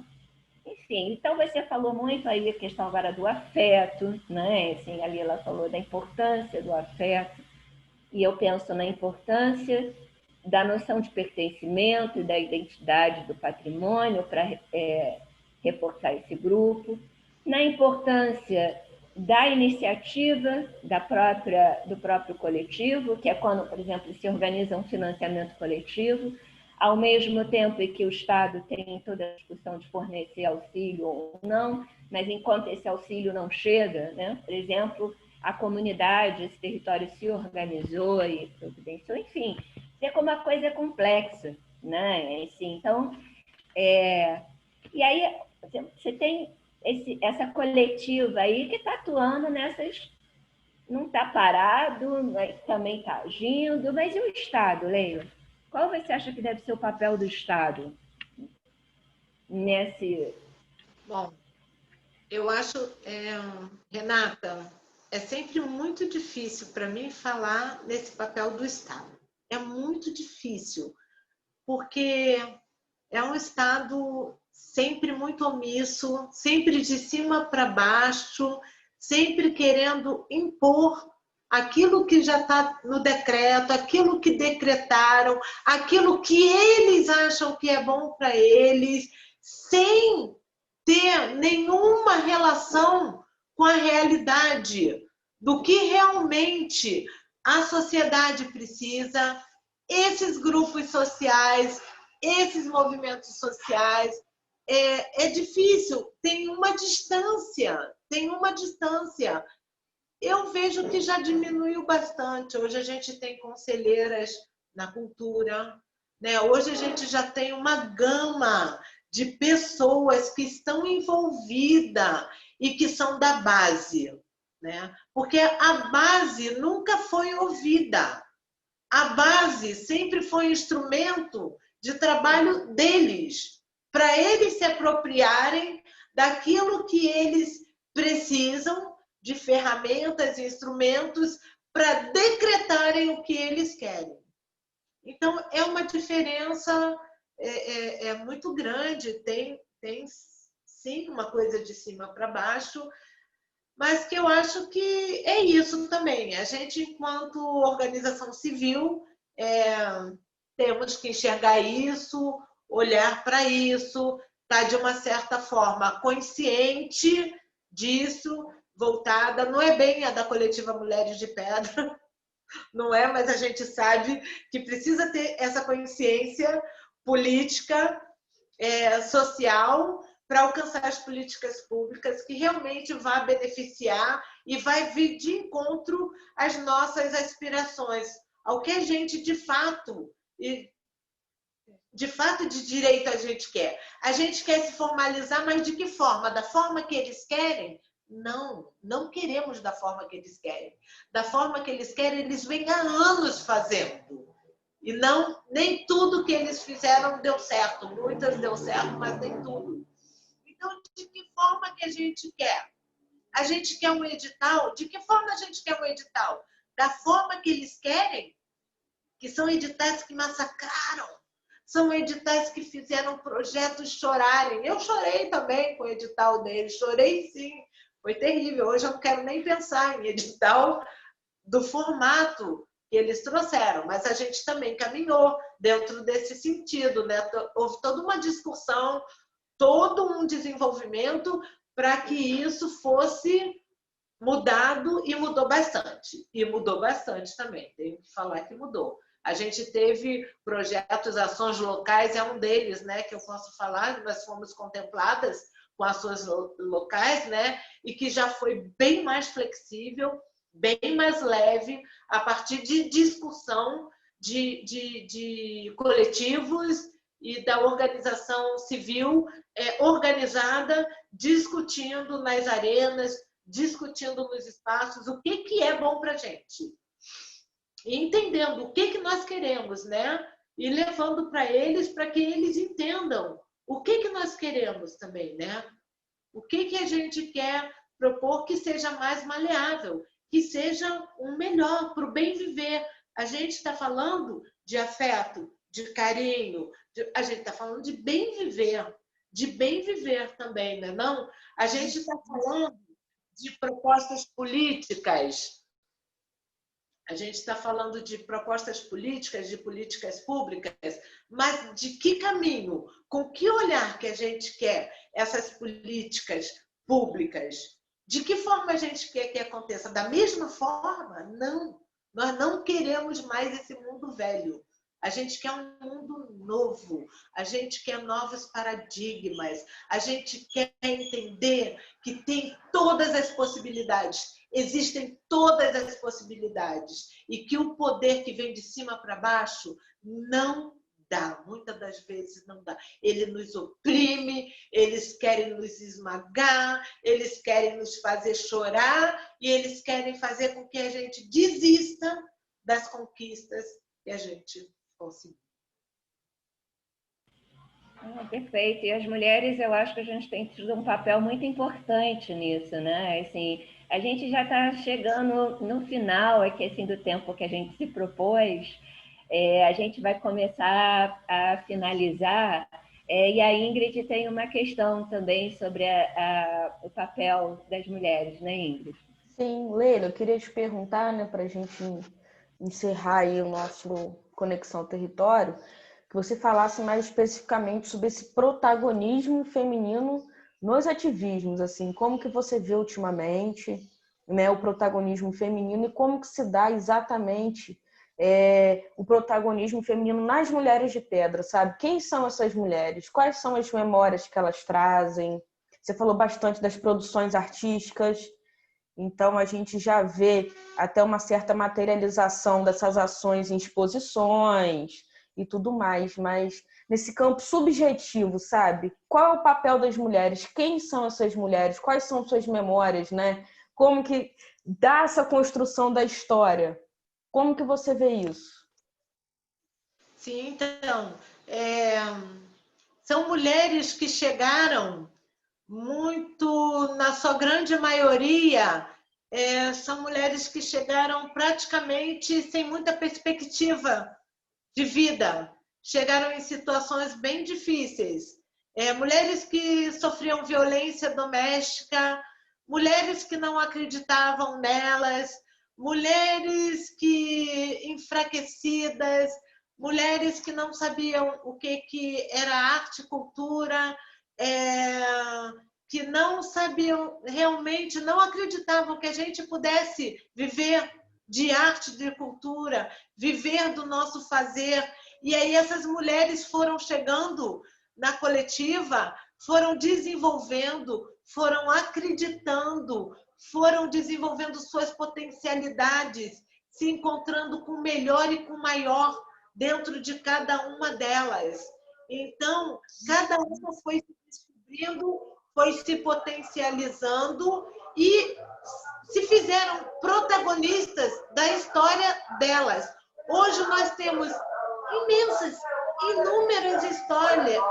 Enfim, então você falou muito aí a questão agora do afeto, né? Assim, a Lila falou da importância do afeto, e eu penso na importância da noção de pertencimento e da identidade do patrimônio para reforçar esse grupo, na importância da iniciativa do próprio coletivo, que é quando, por exemplo, se organiza um financiamento coletivo, ao mesmo tempo em que o Estado tem toda a discussão de fornecer auxílio ou não, mas enquanto esse auxílio não chega, né? Por exemplo, a comunidade, esse território se organizou e providenciou, enfim, vê como a coisa é complexa, né? Assim, então, e aí você tem essa coletiva aí que está atuando nessas, não está parado, também está agindo, mas e o Estado, Leila? Qual você acha que deve ser o papel do Estado nesse... Bom, eu acho, Renata, é sempre muito difícil para mim falar nesse papel do Estado. É muito difícil, porque é um Estado sempre muito omisso, sempre de cima para baixo, sempre querendo impor aquilo que já está no decreto, aquilo que decretaram, aquilo que eles acham que é bom para eles, sem ter nenhuma relação com a realidade do que realmente a sociedade precisa, esses grupos sociais, esses movimentos sociais. É difícil, tem uma distância. Eu vejo que já diminuiu bastante. Hoje a gente tem conselheiras na cultura, né? Hoje a gente já tem uma gama de pessoas que estão envolvidas e que são da base, né? Porque a base nunca foi ouvida. A base sempre foi instrumento de trabalho deles, para eles se apropriarem daquilo que eles precisam de ferramentas e instrumentos para decretarem o que eles querem. Então, é uma diferença muito grande, tem sim uma coisa de cima para baixo, mas que eu acho que é isso também. A gente, enquanto organização civil, temos que enxergar isso, olhar para isso, estar de uma certa forma consciente disso, voltada, não é bem a da coletiva Mulheres de Pedra, não é, mas a gente sabe que precisa ter essa consciência política, social, para alcançar as políticas públicas que realmente vá beneficiar e vai vir de encontro às nossas aspirações, ao que a gente de fato de direito a gente quer. A gente quer se formalizar, mas de que forma? Da forma que eles querem? Não queremos da forma que eles querem. Da forma que eles querem, eles vêm há anos fazendo. E nem tudo que eles fizeram deu certo. Muitas deu certo, mas nem tudo. Então, de que forma que a gente quer? A gente quer um edital? De que forma a gente quer um edital? Da forma que eles querem? Que são editais que massacraram. São editais que fizeram projetos chorarem. Eu chorei também com o edital deles. Chorei sim. Foi terrível. Hoje eu não quero nem pensar em edital do formato que eles trouxeram. Mas a gente também caminhou dentro desse sentido, né? Houve toda uma discussão, todo um desenvolvimento para que isso fosse mudado, e mudou bastante. E mudou bastante também, tenho que falar que mudou. A gente teve projetos, ações locais, é um deles, né, que eu posso falar, nós fomos contempladas com as suas locais, né? E que já foi bem mais flexível, bem mais leve, a partir de discussão de coletivos e da organização civil organizada, discutindo nas arenas, discutindo nos espaços o que é bom para a gente. E entendendo o que nós queremos, né? E levando para que eles entendam o que nós queremos também, né? O que a gente quer propor que seja mais maleável, que seja um melhor para o bem viver. A gente está falando de afeto, de carinho, a gente está falando de bem viver também, né? Não? A gente está falando de propostas políticas. A gente está falando de propostas políticas, de políticas públicas, mas de que caminho, com que olhar que a gente quer essas políticas públicas? De que forma a gente quer que aconteça? Da mesma forma? Não. Nós não queremos mais esse mundo velho. A gente quer um mundo novo, a gente quer novos paradigmas, a gente quer entender que tem todas as possibilidades, existem todas as possibilidades e que o poder que vem de cima para baixo não dá, muitas das vezes não dá. Ele nos oprime, eles querem nos esmagar, eles querem nos fazer chorar e eles querem fazer com que a gente desista das conquistas que a gente conseguiu. Perfeito. E as mulheres, eu acho que a gente tem tido um papel muito importante nisso, né? Assim, a gente já está chegando no final aqui, assim, do tempo que a gente se propôs. A gente vai começar a finalizar. E a Ingrid tem uma questão também sobre o papel das mulheres, né, Ingrid? Sim, Leila, eu queria te perguntar, né, para a gente encerrar aí o nosso Conexão Território, que você falasse mais especificamente sobre esse protagonismo feminino nos ativismos, assim, como que você vê ultimamente, né, o protagonismo feminino e como que se dá exatamente o protagonismo feminino nas Mulheres de Pedra, sabe? Quem são essas mulheres? Quais são as memórias que elas trazem? Você falou bastante das produções artísticas, então a gente já vê até uma certa materialização dessas ações em exposições e tudo mais, mas nesse campo subjetivo, sabe? Qual é o papel das mulheres? Quem são essas mulheres? Quais são suas memórias, né? Como que dá essa construção da história? Como que você vê isso? Sim, então, são mulheres que chegaram muito, na sua grande maioria, são mulheres que chegaram praticamente sem muita perspectiva de vida, chegaram em situações bem difíceis. Mulheres que sofriam violência doméstica, mulheres que não acreditavam nelas, mulheres que enfraquecidas, mulheres que não sabiam o que era arte e cultura, que não sabiam, realmente não acreditavam que a gente pudesse viver de arte, de cultura, viver do nosso fazer. E aí essas mulheres foram chegando na coletiva, foram desenvolvendo, foram acreditando, foram desenvolvendo suas potencialidades, se encontrando com o melhor e com o maior dentro de cada uma delas. Então, cada uma foi se descobrindo, foi se potencializando e se fizeram protagonistas da história delas. Hoje nós temos inúmeras histórias.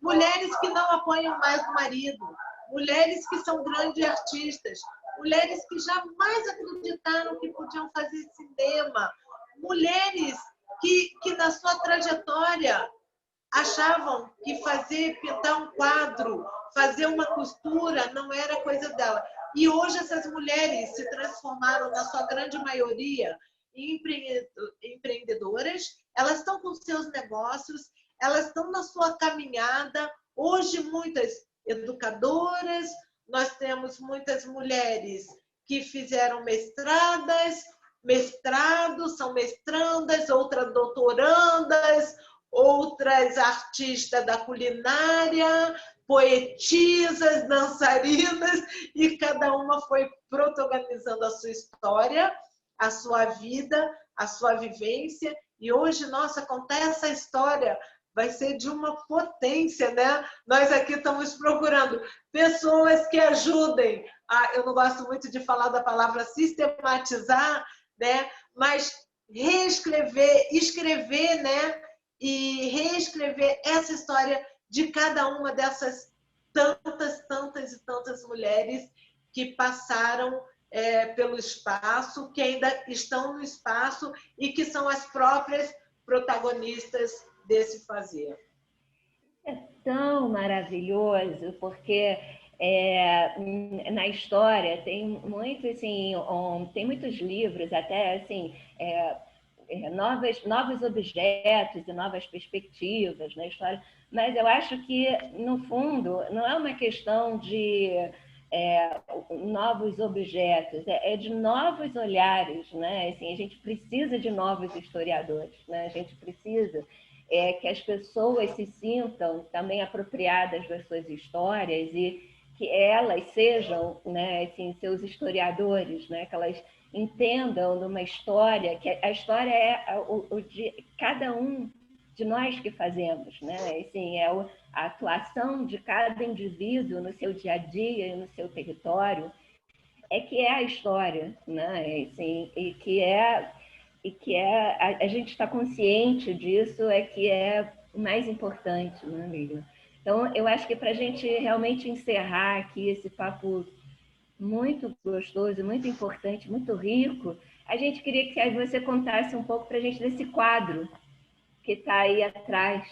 Mulheres que não apoiam mais o marido, mulheres que são grandes artistas, mulheres que jamais acreditaram que podiam fazer cinema, mulheres que na sua trajetória achavam que pintar um quadro, fazer uma costura não era coisa dela. E hoje essas mulheres se transformaram, na sua grande maioria, em empreendedoras, elas estão com seus negócios, elas estão na sua caminhada. Hoje, muitas educadoras, nós temos muitas mulheres que fizeram mestrados, são mestrandas, outras doutorandas, outras artistas da culinária, poetisas, dançarinas, e cada uma foi protagonizando a sua história, a sua vida, a sua vivência. E hoje, nossa, contar essa história vai ser de uma potência, né? Nós aqui estamos procurando pessoas que ajudem. Eu não gosto muito de falar da palavra sistematizar, né? Mas reescrever, escrever, né? E reescrever essa história de cada uma dessas tantas e tantas mulheres que passaram pelo espaço, que ainda estão no espaço e que são as próprias protagonistas desse fazer. É tão maravilhoso, porque na história tem muito assim, tem muitos livros até assim, novos objetos e novas perspectivas na história, mas eu acho que no fundo não é uma questão de novos objetos, é de novos olhares, né? Assim, a gente precisa de novos historiadores, né? A gente precisa que as pessoas se sintam também apropriadas das suas histórias e que elas sejam, né, assim, seus historiadores, né? Que elas entendam de uma história, que a história é o de cada um de nós que fazemos, né? Assim, a atuação de cada indivíduo no seu dia a dia e no seu território que é a história, né? Assim, e que a gente está consciente disso que é o mais importante, né, amiga? Então, eu acho que para a gente realmente encerrar aqui esse papo muito gostoso, muito importante, muito rico, a gente queria que você contasse um pouco para a gente desse quadro que está aí atrás,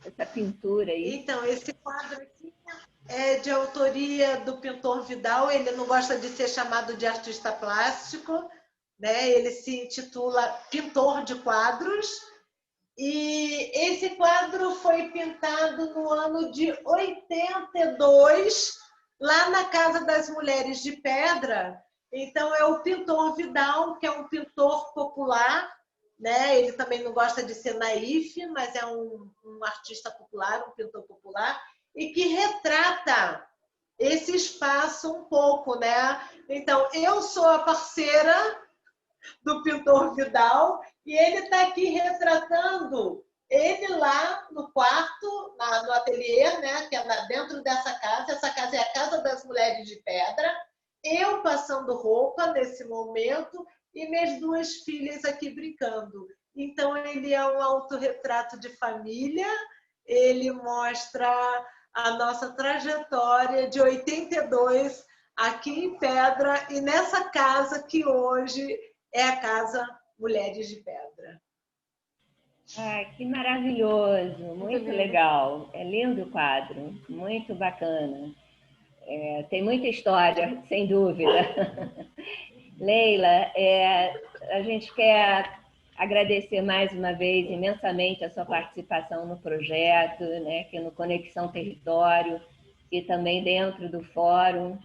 essa pintura aí. Então, esse quadro aqui é de autoria do pintor Vidal. Ele não gosta de ser chamado de artista plástico, né? Ele se intitula Pintor de Quadros. E esse quadro foi pintado no ano de 82, lá na Casa das Mulheres de Pedra. Então, é o pintor Vidal, que é um pintor popular, né? Ele também não gosta de ser naif, mas é um artista popular, um pintor popular, e que retrata esse espaço um pouco, né? Então, eu sou a parceira do pintor Vidal e ele está aqui retratando ele lá no quarto, no ateliê, né? Que é dentro dessa casa. Essa casa é a Casa das Mulheres de Pedra. Eu passando roupa nesse momento e minhas duas filhas aqui brincando. Então, ele é um autorretrato de família, ele mostra a nossa trajetória de 82 aqui em Pedra e nessa casa que hoje é a Casa Mulheres de Pedra. Que maravilhoso, muito legal. É lindo o quadro, muito bacana. Tem muita história, sem dúvida. Leila, a gente quer agradecer mais uma vez imensamente a sua participação no projeto, né, que no Conexão Território e também dentro do fórum.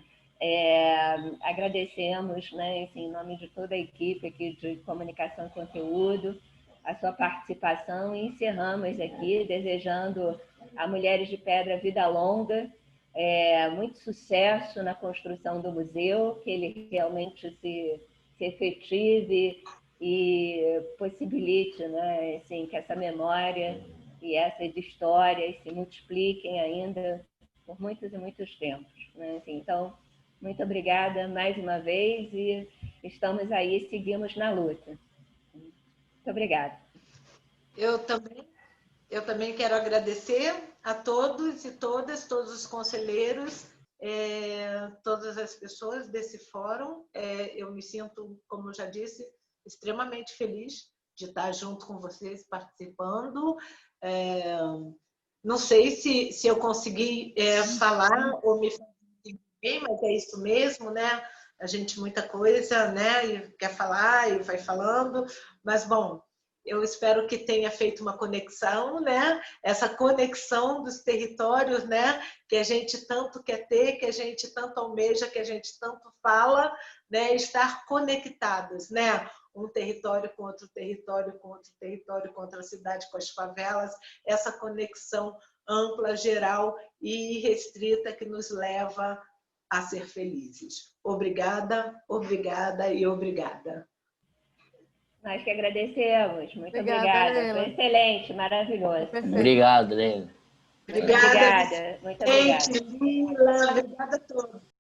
Agradecemos, né, assim, em nome de toda a equipe aqui de comunicação e conteúdo, a sua participação e encerramos aqui desejando a Mulheres de Pedra vida longa, muito sucesso na construção do museu, que ele realmente se efetive e possibilite, né, assim, que essa memória e essas histórias se multipliquem ainda por muitos e muitos tempos, né? Assim, então, muito obrigada mais uma vez e estamos aí, seguimos na luta. Muito obrigada. Eu também quero agradecer a todos e todas, todos os conselheiros, todas as pessoas desse fórum. Eu me sinto, como eu já disse, extremamente feliz de estar junto com vocês, participando. Não sei se eu consegui falar ou me fazer bem, mas é isso mesmo, né? A gente muita coisa, né? E quer falar e vai falando, mas bom, eu espero que tenha feito uma conexão, né? Essa conexão dos territórios, né? Que a gente tanto quer ter, que a gente tanto almeja, que a gente tanto fala, né? Estar conectados, né? um território com outro território, com outro território, com outra cidade, com as favelas, essa conexão ampla, geral e restrita que nos leva a ser felizes. Obrigada, obrigada e obrigada. Nós que agradecemos. Muito Obrigada, obrigada. Leila. Foi excelente, maravilhoso. Perfeito. Obrigado, Leila. Obrigada, Obrigada. Muito obrigada. Vicente, Lila, obrigada a todos.